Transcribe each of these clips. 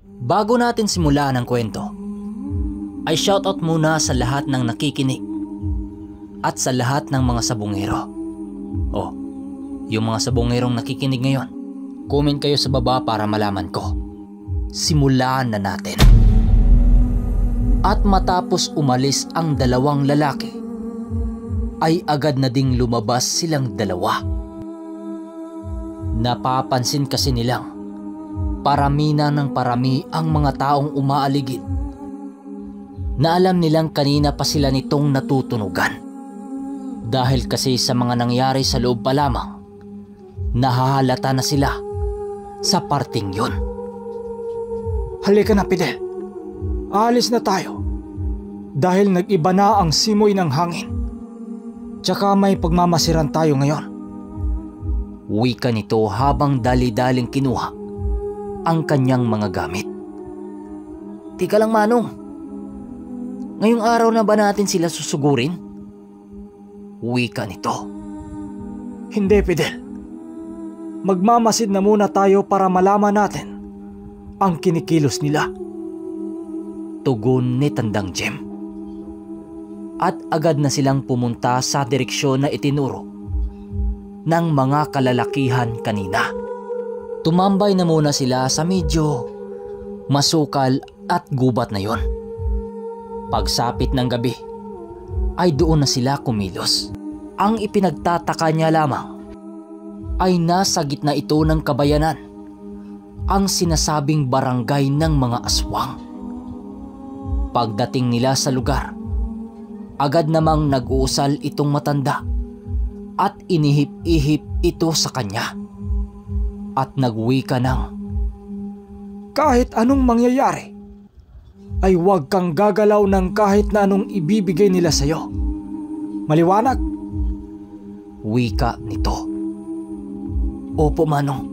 Bago natin simulaan ang kwento, ay shoutout muna sa lahat ng nakikinig at sa lahat ng mga sabongero. Oh, yung mga sabongerong nakikinig ngayon, comment kayo sa baba para malaman ko. Simulaan na natin. At matapos umalis ang dalawang lalaki, ay agad na ding lumabas silang dalawa. Napapansin kasi nilang parami na ng parami ang mga taong umaaligid na alam nilang kanina pa sila nitong natutunugan. Dahil kasi sa mga nangyari sa loob pa lamang, nahahalata na sila sa parting yun. Halika na, Fidel. Aalis na tayo. Dahil nag-iba na ang simoy ng hangin. Tsaka may pagmamasiran tayo ngayon. Wika nito habang dali-daling kinuha ang kanyang mga gamit. Tika lang, Manong. Ngayong araw na ba natin sila susugurin? Wika nito. Hindi, Fidel. Magmamasid na muna tayo para malaman natin ang kinikilos nila. Tugon ni Tandang Jem. At agad na silang pumunta sa direksyon na itinuro ng mga kalalakihan kanina. Tumambay na muna sila sa medyo masukal at gubat na yon. Pagsapit ng gabi ay doon na sila kumilos. Ang ipinagtataka niya lamang ay nasa gitna ito ng kabayanan, ang sinasabing barangay ng mga aswang. Pagdating nila sa lugar, agad namang nag-uusal itong matanda at inihip-ihip ito sa kanya at nagwika ng, kahit anong mangyayari, ay huwag kang gagalaw ng kahit na anong ibibigay nila sa'yo. Maliwanag? Wika nito. Opo, Manong.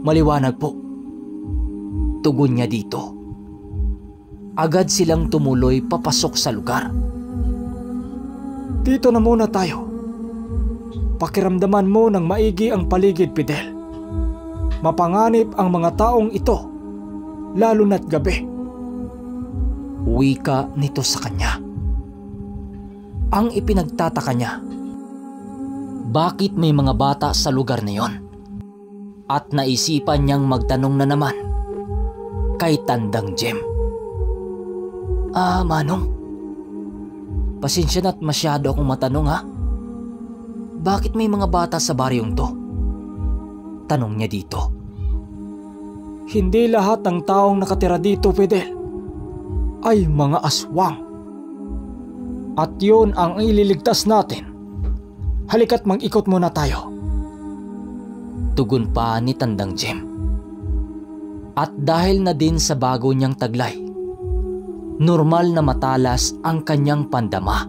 Maliwanag po. Tugon niya dito. Agad silang tumuloy papasok sa lugar. Dito na muna tayo. Pakiramdaman mo ng maigi ang paligid, Fidel. Mapanganib ang mga taong ito, lalo na't gabi. Wika nito sa kanya. Ang ipinagtataka niya, bakit may mga bata sa lugar na yon? At naisipan niyang magtanong na naman kay Tandang Jem. Manong, pasensya na't masyado akong matanong ha. Bakit may mga bata sa baryong to? Tanong niya dito. Hindi lahat ng taong nakatira dito, Fidel, ay mga aswang. At yun ang ililigtas natin. Halika't mag-ikot muna tayo. Tugon pa ni Tandang Jem. At dahil na din sa bago niyang taglay, normal na matalas ang kanyang pandama.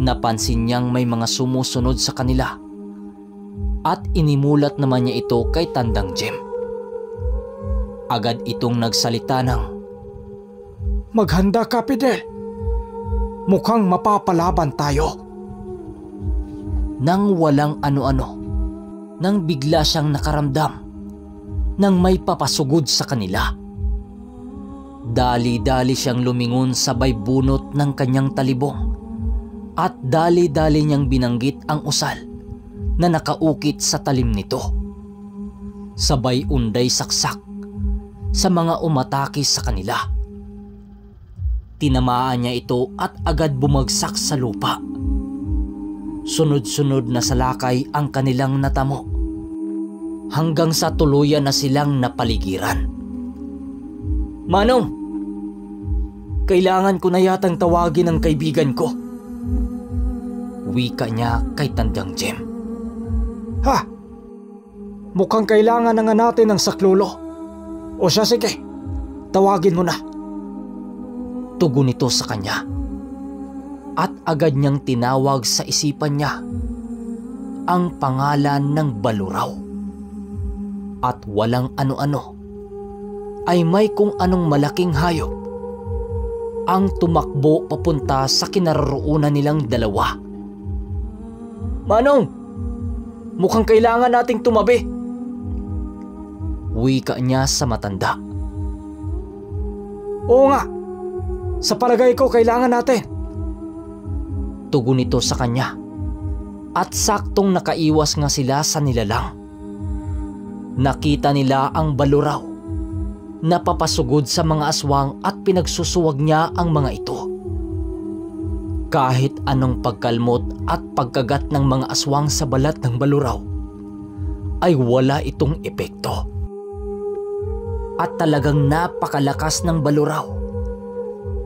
Napansin niyang may mga sumusunod sa kanila at inimulat naman niya ito kay Tandang Jem. Agad itong nagsalita ng, maghanda ka, Fidel. Mukhang mapapalaban tayo. Nang walang ano-ano, nang bigla siyang nakaramdam nang may papasugod sa kanila. Dali-dali siyang lumingon sabay bunot ng kanyang talibong at dali-dali niyang binanggit ang usal na nakaukit sa talim nito. Sabay unday saksak sa mga umatake sa kanila. Tinamaan niya ito at agad bumagsak sa lupa. Sunod-sunod na salakay ang kanilang natamo hanggang sa tuluyan na silang napaligiran. Manong, kailangan ko na yatang tawagin ang kaibigan ko. Wika niya kay Tandang Jem. Ha? Mukhang kailangan na nga natin ng saklolo. O siya, sige, tawagin mo na. Tugon nito sa kanya. At agad niyang tinawag sa isipan niya ang pangalan ng Baluraw. At walang ano-ano ay may kung anong malaking hayop ang tumakbo papunta sa kinaroroonan nilang dalawa. Manong, mukhang kailangan nating tumabi. Wika niya sa matanda. Oo nga, sa palagay ko kailangan natin. Tugon nito sa kanya. At saktong nakaiwas nga sila sa nilalang. Nakita nila ang baluraw na papasugod sa mga aswang at pinagsusuwag niya ang mga ito. Kahit anong pagkalmot at pagkagat ng mga aswang sa balat ng baluraw ay wala itong epekto. At talagang napakalakas ng baluraw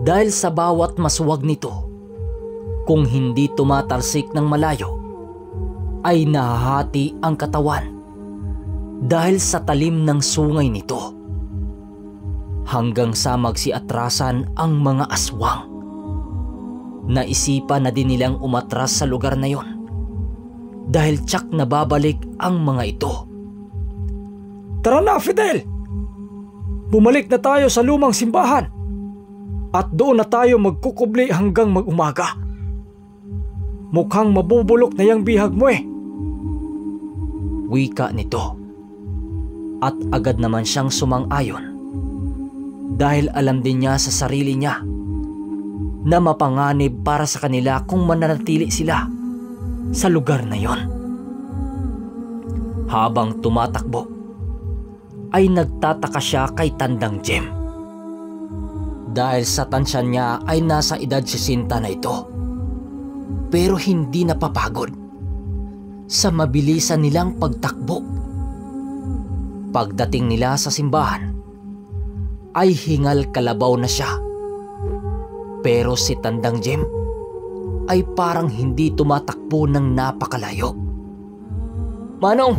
dahil sa bawat maswag nito, kung hindi tumatalsik ng malayo, ay nahahati ang katawan dahil sa talim ng sungay nito. Hanggang sa magsiatrasan ang mga aswang. Naisipan na din nilang umatras sa lugar na yon dahil tsak na babalik ang mga ito. Tara na, Fidel! Bumalik na tayo sa lumang simbahan at doon na tayo magkukubli hanggang mag-umaga. Mukhang mabubulok na yung bihag mo eh. Wika nito. At agad naman siyang sumang-ayon dahil alam din niya sa sarili niya na mapanganib para sa kanila kung mananatili sila sa lugar na yon. Habang tumatakbo, ay nagtataka siya kay Tandang Jem. Dahil sa tansya niya ay nasa edad 60 na ito. Pero hindi napapagod sa mabilisan nilang pagtakbo. Pagdating nila sa simbahan, ay hingal kalabaw na siya. Pero si Tandang Jem ay parang hindi tumatakbo ng napakalayo. Manong,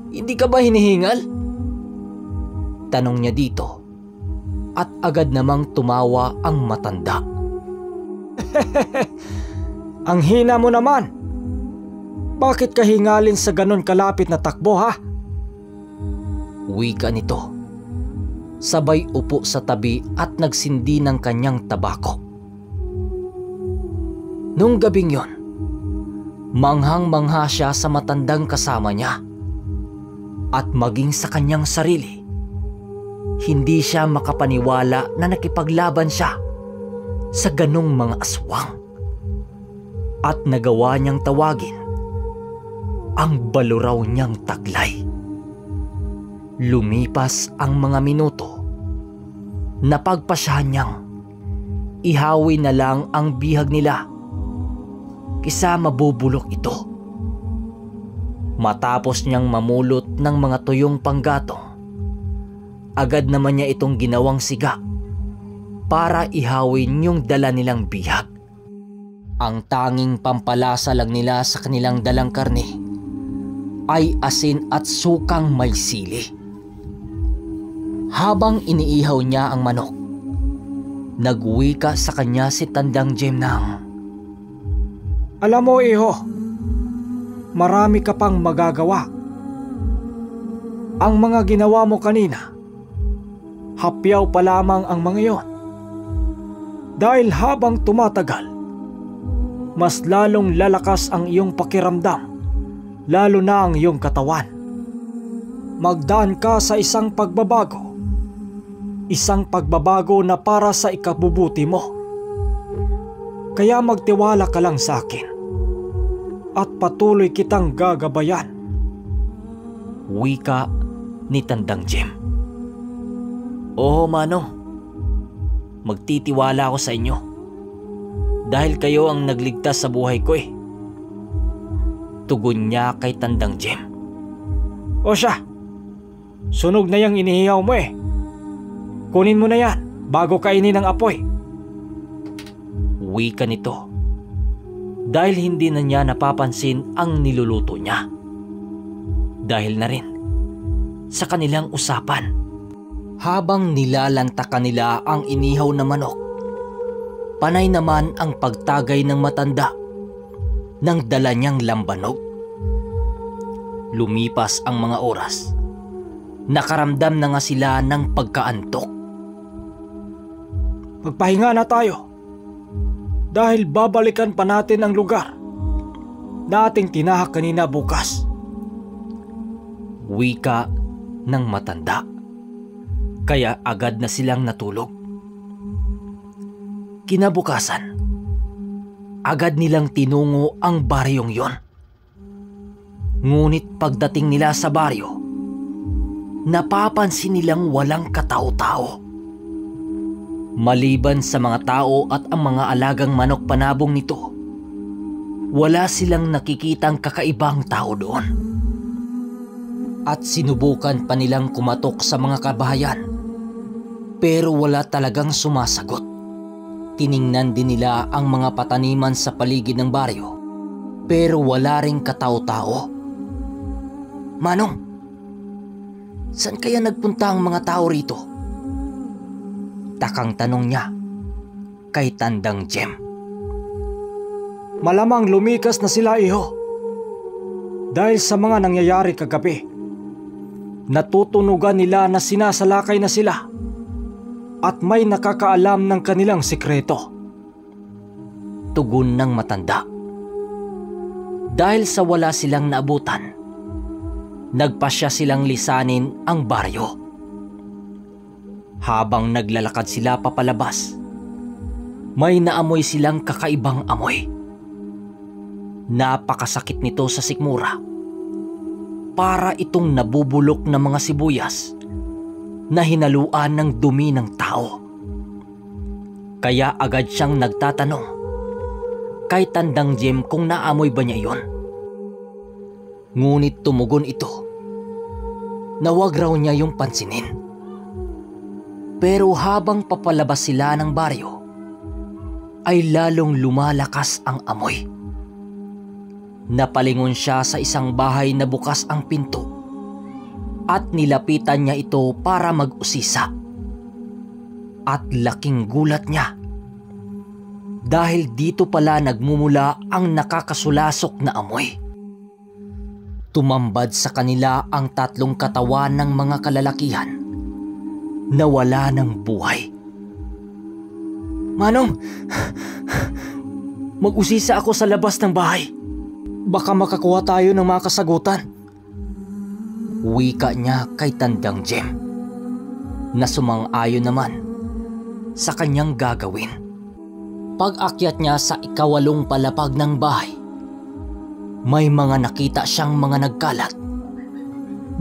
hindi ka ba hinihingal? Tanong niya dito at agad namang tumawa ang matanda. Ang hina mo naman. Bakit ka hingalin sa ganon kalapit na takbo ha? Wika nito. Sabay upo sa tabi at nagsindi ng kanyang tabako. Nung gabing yon, manghang-mangha siya sa matandang kasama niya. At maging sa kanyang sarili, hindi siya makapaniwala na nakipaglaban siya sa ganong mga aswang. At nagawa niyang tawagin ang baluraw niyang taglay. Lumipas ang mga minuto, napagpasyahan niyang ihawi na lang ang bihag nila kisa mabubulok ito. Matapos niyang mamulot ng mga tuyong panggatong, agad naman niya itong ginawang siga para ihawin yung dala nilang bihag. Ang tanging pampalasa lang nila sa kanilang dalang karne ay asin at sukang may sili. Habang iniihaw niya ang manok, nagwika sa kanya si Tandang Jem ng, alam mo, iho, marami ka pang magagawa. Ang mga ginawa mo kanina, hapyaw pa lamang ang mga yon. Dahil habang tumatagal, mas lalong lalakas ang iyong pakiramdam, lalo na ang iyong katawan. Magdaan ka sa isang pagbabago na para sa ikabubuti mo. Kaya magtiwala ka lang sa akin at patuloy kitang gagabayan. Wika ni Tandang Jem. Oo, Manong. Magtitiwala ako sa inyo. Dahil kayo ang nagligtas sa buhay ko eh. Tugon niya kay Tandang Jem. O siya, sunog na yung inihiyaw mo eh. Kunin mo na yan bago kainin ng apoy. Wika nito. Dahil hindi na niya napapansin ang niluluto niya. Dahil na rin sa kanilang usapan. Habang nilalantakan nila ang inihaw na manok, panay naman ang pagtagay ng matanda ng dala niyang lambanog. Lumipas ang mga oras. Nakaramdam na nga sila ng pagkaantok. Magpahinga na tayo. Dahil babalikan pa natin ang lugar na ating tinahak kanina bukas. Wika ng matanda. Kaya agad na silang natulog. Kinabukasan, agad nilang tinungo ang baryong yon. Ngunit pagdating nila sa baryo, napapansin nilang walang katao-tao. Maliban sa mga tao at ang mga alagang manok panabong nito, wala silang nakikitang kakaibang tao doon. At sinubukan pa nilang kumatok sa mga kabahayan, pero wala talagang sumasagot. Tiningnan din nila ang mga pataniman sa paligid ng baryo, pero wala ring katao-tao. Manong, saan kaya nagpunta ang mga tao rito? Takang tanong niya kay Tandang Jem. Malamang lumikas na sila, iho. Dahil sa mga nangyayari kagabi, natutunugan nila na sinasalakay na sila at may nakakaalam ng kanilang sikreto. Tugon ng matanda. Dahil sa wala silang naabutan, nagpasya silang lisanin ang baryo. Habang naglalakad sila papalabas, may naamoy silang kakaibang amoy. Napakasakit nito sa sikmura. Para itong nabubulok na mga sibuyas na hinaluan ng dumi ng tao. Kaya agad siyang nagtatanong kay Tandang Jem kung naamoy ba niya iyon. Ngunit tumugon ito na wag raw niya yung pansinin. Pero habang papalabas sila ng baryo, ay lalong lumalakas ang amoy. Napalingon siya sa isang bahay na bukas ang pinto at nilapitan niya ito para mag-usisa. At laking gulat niya dahil dito pala nagmumula ang nakakasulasok na amoy. Tumambad sa kanila ang 3 katawan ng mga kalalakihan na wala ng buhay. Manong, mag-usisa ako sa labas ng bahay. Baka makakuha tayo ng mga kasagutan. Wika niya kay Tandang Jem na sumang-ayon naman sa kanyang gagawin. Pag-akyat niya sa 8 palapag ng bahay, may mga nakita siyang mga nagkalat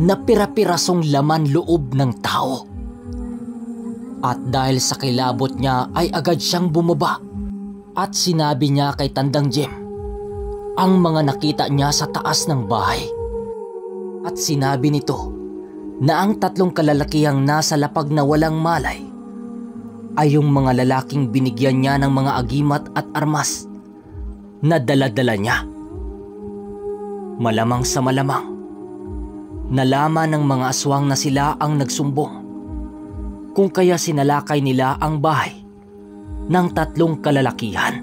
na pira-pirasong laman loob ng tao. At dahil sa kilabot niya ay agad siyang bumaba at sinabi niya kay Tandang Jem ang mga nakita niya sa taas ng bahay. At sinabi nito na ang 3 kalalakihang nasa lapag na walang malay ay yung mga lalaking binigyan niya ng mga agimat at armas na dala-dala niya. Malamang sa malamang, nalaman ng mga aswang na sila ang nagsumbong, kung kaya sinalakay nila ang bahay ng 3 kalalakihan.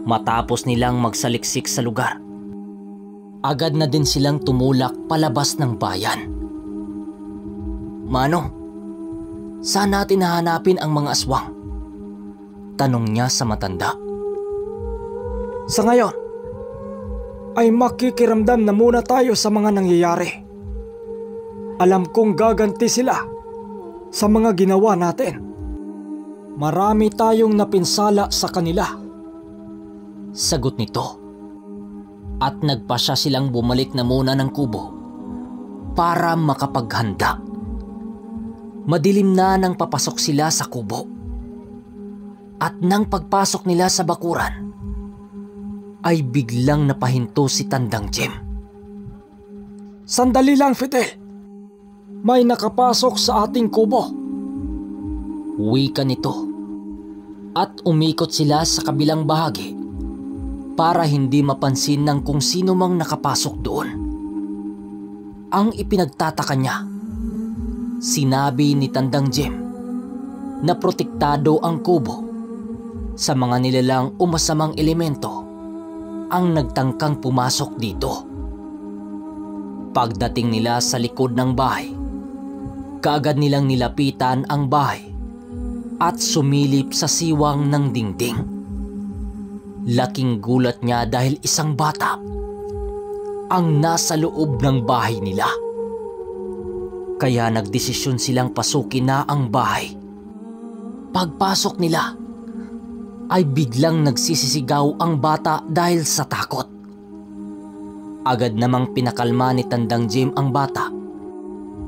Matapos nilang magsaliksik sa lugar, agad na din silang tumulak palabas ng bayan. Manong, saan natin hahanapin ang mga aswang? Tanong niya sa matanda. Sa ngayon, ay makikiramdam na muna tayo sa mga nangyayari. Alam kong gaganti sila sa mga ginawa natin. Marami tayong napinsala sa kanila. Sagot nito. At nagpasya silang bumalik na muna ng kubo para makapaghanda. Madilim na nang papasok sila sa kubo. At nang pagpasok nila sa bakuran, ay biglang napahinto si Tandang Jem. Sandali lang, Fidel. May nakapasok sa ating kubo. Wika nito. At umikot sila sa kabilang bahagi para hindi mapansin ng kung sino mang nakapasok doon. Ang ipinagtataka niya, sinabi ni Tandang Jem na protektado ang kubo sa mga nilalang o masamang elemento ang nagtangkang pumasok dito. Pagdating nila sa likod ng bahay, kaagad nilang nilapitan ang bahay at sumilip sa siwang ng dingding. Laking gulat niya dahil isang bata ang nasa loob ng bahay nila. Kaya nagdesisyon silang pasukin na ang bahay. Pagpasok nila ay biglang nagsisisigaw ang bata dahil sa takot. Agad namang pinakalma ni Tandang Jim ang bata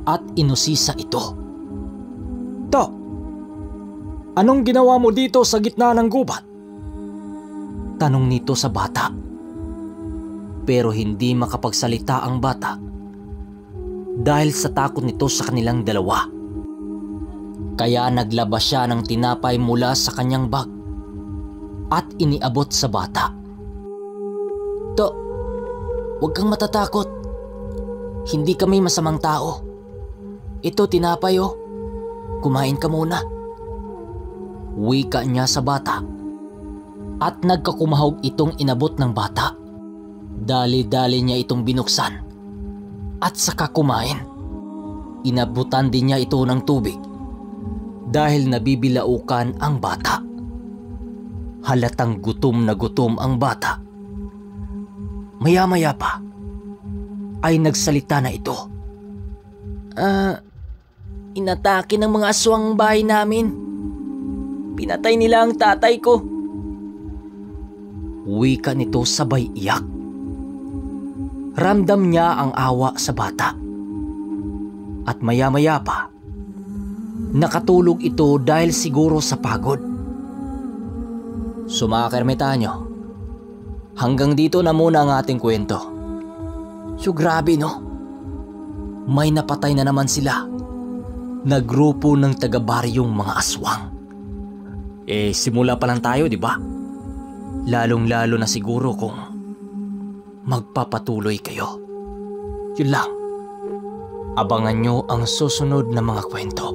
at inusisa ito. "To, anong ginawa mo dito sa gitna ng gubat?" Tanong nito sa bata. Pero hindi makapagsalita ang bata dahil sa takot nito sa kanilang dalawa. Kaya naglabas siya ng tinapay mula sa kanyang bag at iniabot sa bata. "To, huwag kang matatakot. Hindi kami masamang tao. Ito tinapay oh. Kumain ka muna." Wika niya sa bata. At nagkakumahog itong inabot ng bata. Dali-dali niya itong binuksan at saka kumain. Inabutan din niya ito ng tubig dahil nabibilaukan ang bata. Halatang gutom na gutom ang bata. Maya-maya pa ay nagsalita na ito. Inatake ng mga aswang ang bahay namin. Pinatay nila ang tatay ko." Wika nito sabay iyak. Ramdam niya ang awa sa bata. At maya-maya pa, nakatulog ito dahil siguro sa pagod. So mga kaermitanyo, hanggang dito na muna ang ating kwento. So grabe no? May napatay na naman sila na grupo ng taga-baryong mga aswang. Simula pa lang tayo, di ba? Lalong-lalo na siguro kung magpapatuloy kayo. Yun lang. Abangan nyo ang susunod na mga kwento.